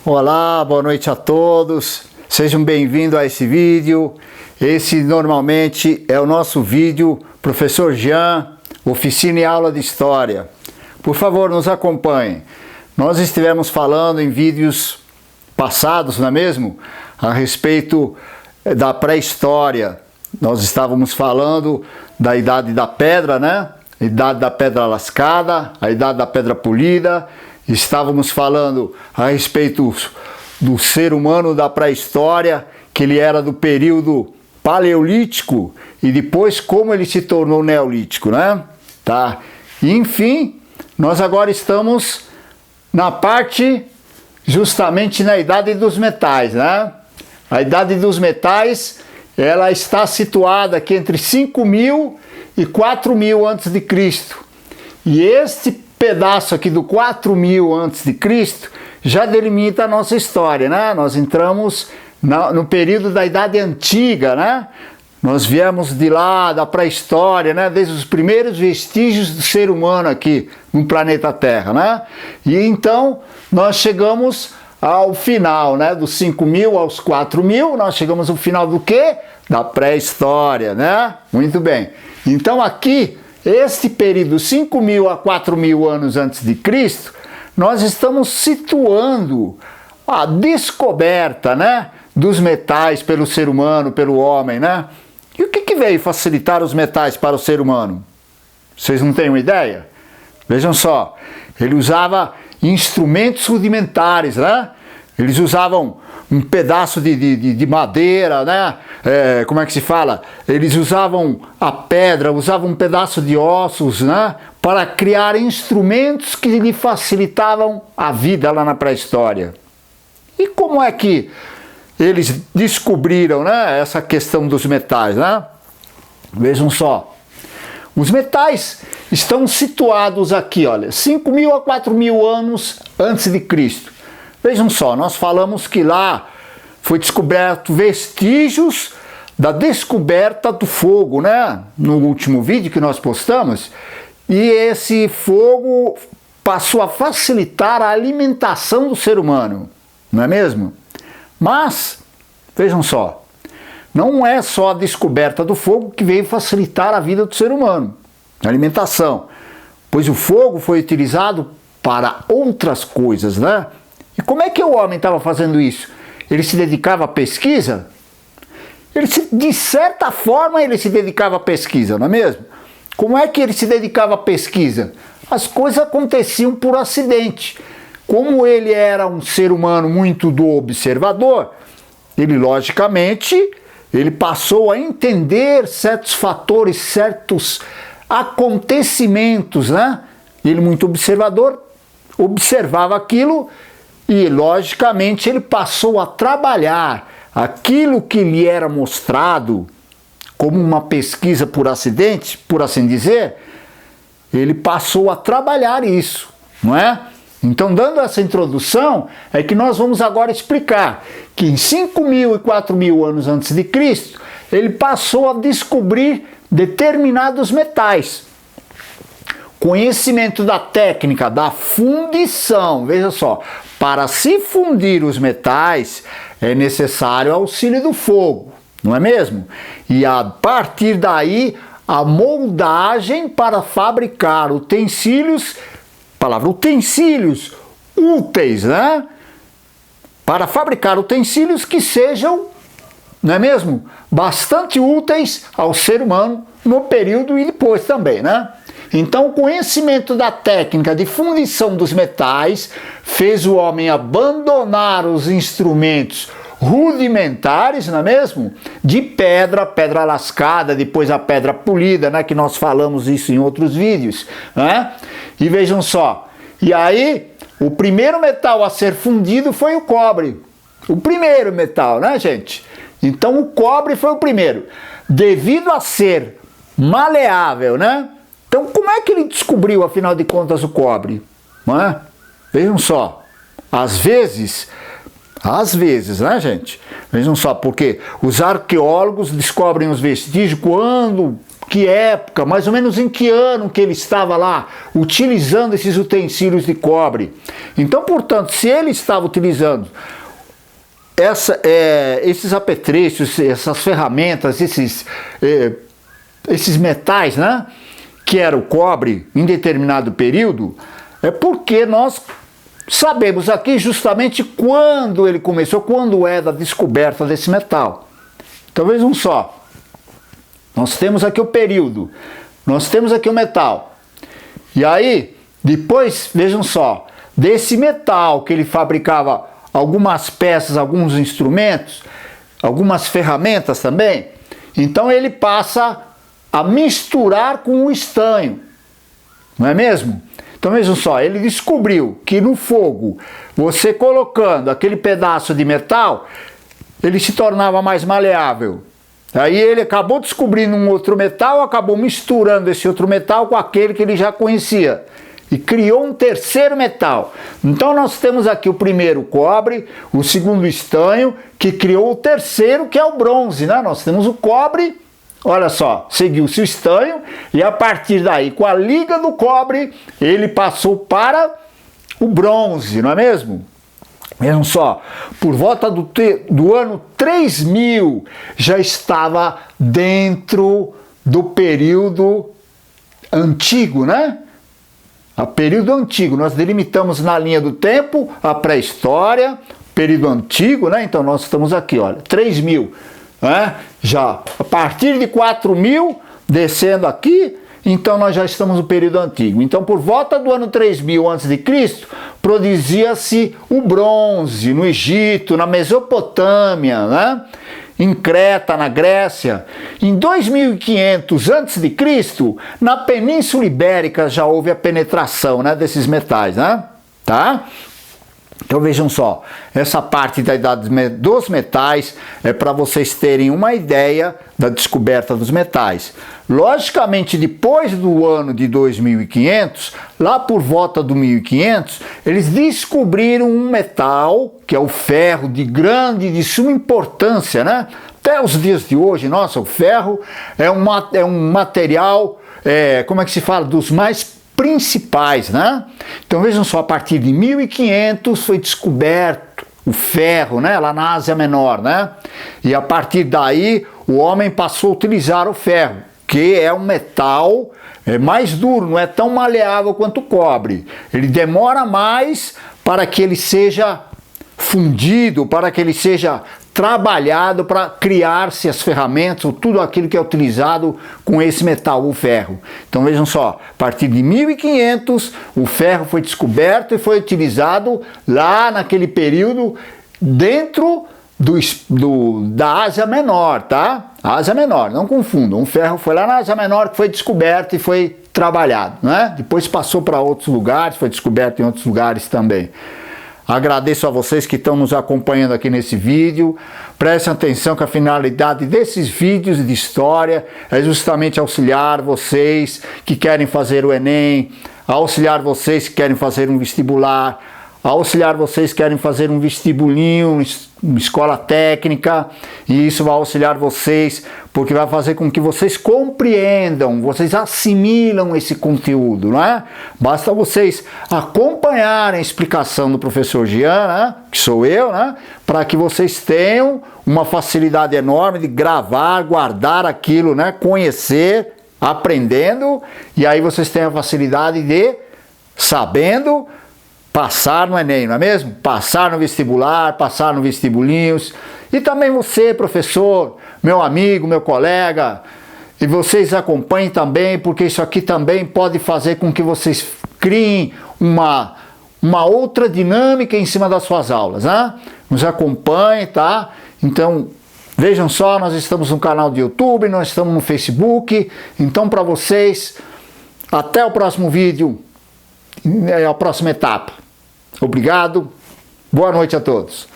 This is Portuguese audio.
Olá, boa noite a todos. Sejam bem-vindos a esse vídeo. Esse normalmente é o nosso vídeo Professor Jean, Oficina e Aula de História. Por favor, nos acompanhem. Nós estivemos falando em vídeos passados, não é mesmo? A respeito da pré-história. Nós estávamos falando da Idade da Pedra, né? A Idade da Pedra Lascada, a Idade da Pedra Polida. Estávamos falando a respeito do ser humano da pré-história, que ele era do período paleolítico e depois como ele se tornou neolítico, né? Tá? E, enfim, nós agora estamos na parte justamente na Idade dos Metais, né? A Idade dos Metais, ela está situada aqui entre 5.000 e 4.000 a.C. E este pedaço aqui do 4.000 a.C. já delimita a nossa história, né? Nós entramos no período da Idade Antiga, né? Nós viemos de lá, da pré-história, né? Desde os primeiros vestígios do ser humano aqui no planeta Terra, né? E então nós chegamos ao final, né? Dos 5.000 aos 4.000, nós chegamos ao final do quê? Da pré-história, né? Muito bem. Então aqui, este período 5.000 a 4.000 anos antes de Cristo, nós estamos situando a descoberta, né, dos metais pelo ser humano, pelo homem, né? E o que veio facilitar os metais para o ser humano? Vocês não têm uma ideia? Vejam só, ele usava instrumentos rudimentares, né? Eles usavam um pedaço de madeira, né? Como é que se fala? Eles usavam a pedra, usavam um pedaço de ossos, né? Para criar instrumentos que lhe facilitavam a vida lá na pré-história. E como é que eles descobriram, né, essa questão dos metais, né? Vejam só. Os metais estão situados aqui, olha, 5.000 a 4.000 anos antes de Cristo. Vejam só, nós falamos que lá foi descoberto vestígios da descoberta do fogo, né? No último vídeo que nós postamos. E esse fogo passou a facilitar a alimentação do ser humano, não é mesmo? Mas, vejam só, não é só a descoberta do fogo que veio facilitar a vida do ser humano, a alimentação, pois o fogo foi utilizado para outras coisas, né? E como é que o homem estava fazendo isso? Ele se dedicava à pesquisa? De certa forma, ele se dedicava à pesquisa, não é mesmo? Como é que ele se dedicava à pesquisa? As coisas aconteciam por acidente. Como ele era um ser humano muito do observador, ele, logicamente, ele passou a entender certos fatores, certos acontecimentos, né? Ele, muito observador, observava aquilo. E, logicamente, ele passou a trabalhar aquilo que lhe era mostrado como uma pesquisa por acidente, por assim dizer, ele passou a trabalhar isso, não é? Então, dando essa introdução, é que nós vamos agora explicar que em 5.000 e 4.000 anos antes de Cristo, ele passou a descobrir determinados metais. Conhecimento da técnica da fundição, veja só, para se fundir os metais é necessário o auxílio do fogo, não é mesmo? E a partir daí a moldagem para fabricar utensílios, palavra utensílios úteis, né? Para fabricar utensílios que sejam, não é mesmo? Bastante úteis ao ser humano no período e depois também, né? Então, o conhecimento da técnica de fundição dos metais fez o homem abandonar os instrumentos rudimentares, não é mesmo? De pedra, pedra lascada, depois a pedra polida, né? Que nós falamos isso em outros vídeos, né? E vejam só, e aí o primeiro metal a ser fundido foi o cobre. O primeiro metal, né, gente? Então, o cobre foi o primeiro. Devido a ser maleável, né? Então, como é que ele descobriu, afinal de contas, o cobre? Não é? Vejam só, às vezes, né, gente? Vejam só, porque os arqueólogos descobrem os vestígios quando que época, mais ou menos em que ano que ele estava lá utilizando esses utensílios de cobre. Então, portanto, se ele estava utilizando esses apetrechos, essas ferramentas, esses metais, né, que era o cobre em determinado período, é porque nós sabemos aqui justamente quando ele começou, quando é da descoberta desse metal. Então vejam só, nós temos aqui o período, nós temos aqui o metal. E aí, depois, vejam só, desse metal que ele fabricava algumas peças, alguns instrumentos, algumas ferramentas também, então ele passa a misturar com o estanho, não é mesmo? Então vejam só, ele descobriu que no fogo, você colocando aquele pedaço de metal, ele se tornava mais maleável. Aí ele acabou descobrindo um outro metal, acabou misturando esse outro metal com aquele que ele já conhecia. E criou um terceiro metal. Então nós temos aqui o primeiro cobre, o segundo estanho, que criou o terceiro, que é o bronze, né? Nós temos o cobre, olha só, seguiu-se o estanho, e a partir daí, com a liga do cobre, ele passou para o bronze, não é mesmo? Vejam só, por volta do ano 3000, já estava dentro do período antigo, né? A período antigo, nós delimitamos na linha do tempo a pré-história, período antigo, né? Então nós estamos aqui, olha, 3000, né? Já a partir de 4000, descendo aqui, então nós já estamos no período antigo. Então por volta do ano 3000 a.C., produzia-se o bronze no Egito, na Mesopotâmia, né? Em Creta, na Grécia. Em 2500 a.C., na Península Ibérica já houve a penetração, né, desses metais, né? Tá? Então vejam só, essa parte da idade dos metais é para vocês terem uma ideia da descoberta dos metais. Logicamente, depois do ano de 2500, lá por volta do 1500, eles descobriram um metal, que é o ferro, de suma importância, né? Até os dias de hoje, nossa, o ferro é um material, como é que se fala, dos mais principais, né? Então vejam só, a partir de 1500 foi descoberto o ferro, né, lá na Ásia Menor, né? E a partir daí o homem passou a utilizar o ferro, que é um metal mais duro, não é tão maleável quanto o cobre. Ele demora mais para que ele seja fundido, para que ele seja trabalhado para criar-se as ferramentas, ou tudo aquilo que é utilizado com esse metal, o ferro. Então vejam só, a partir de 1500 o ferro foi descoberto e foi utilizado lá naquele período dentro da Ásia Menor, tá? Ásia Menor, não confundam, o ferro foi lá na Ásia Menor que foi descoberto e foi trabalhado, né? Depois passou para outros lugares, foi descoberto em outros lugares também. Agradeço a vocês que estão nos acompanhando aqui nesse vídeo. Prestem atenção que a finalidade desses vídeos de história é justamente auxiliar vocês que querem fazer o Enem, auxiliar vocês que querem fazer um vestibular, auxiliar vocês que querem fazer um vestibulinho, uma escola técnica, e isso vai auxiliar vocês porque vai fazer com que vocês compreendam, vocês assimilam esse conteúdo, não é? Basta vocês acompanharem a explicação do professor Jean, né, que sou eu, né, para que vocês tenham uma facilidade enorme de gravar, guardar aquilo, né, conhecer, aprendendo, e aí vocês têm a facilidade de, sabendo, passar no Enem, não é mesmo? Passar no vestibular, passar no vestibulinhos. E também você, professor, meu amigo, meu colega, e vocês acompanhem também, porque isso aqui também pode fazer com que vocês criem uma outra dinâmica em cima das suas aulas, né? Nos acompanhem, tá? Então, vejam só, nós estamos no canal de YouTube, nós estamos no Facebook. Então, para vocês, até o próximo vídeo, a próxima etapa. Obrigado, boa noite a todos.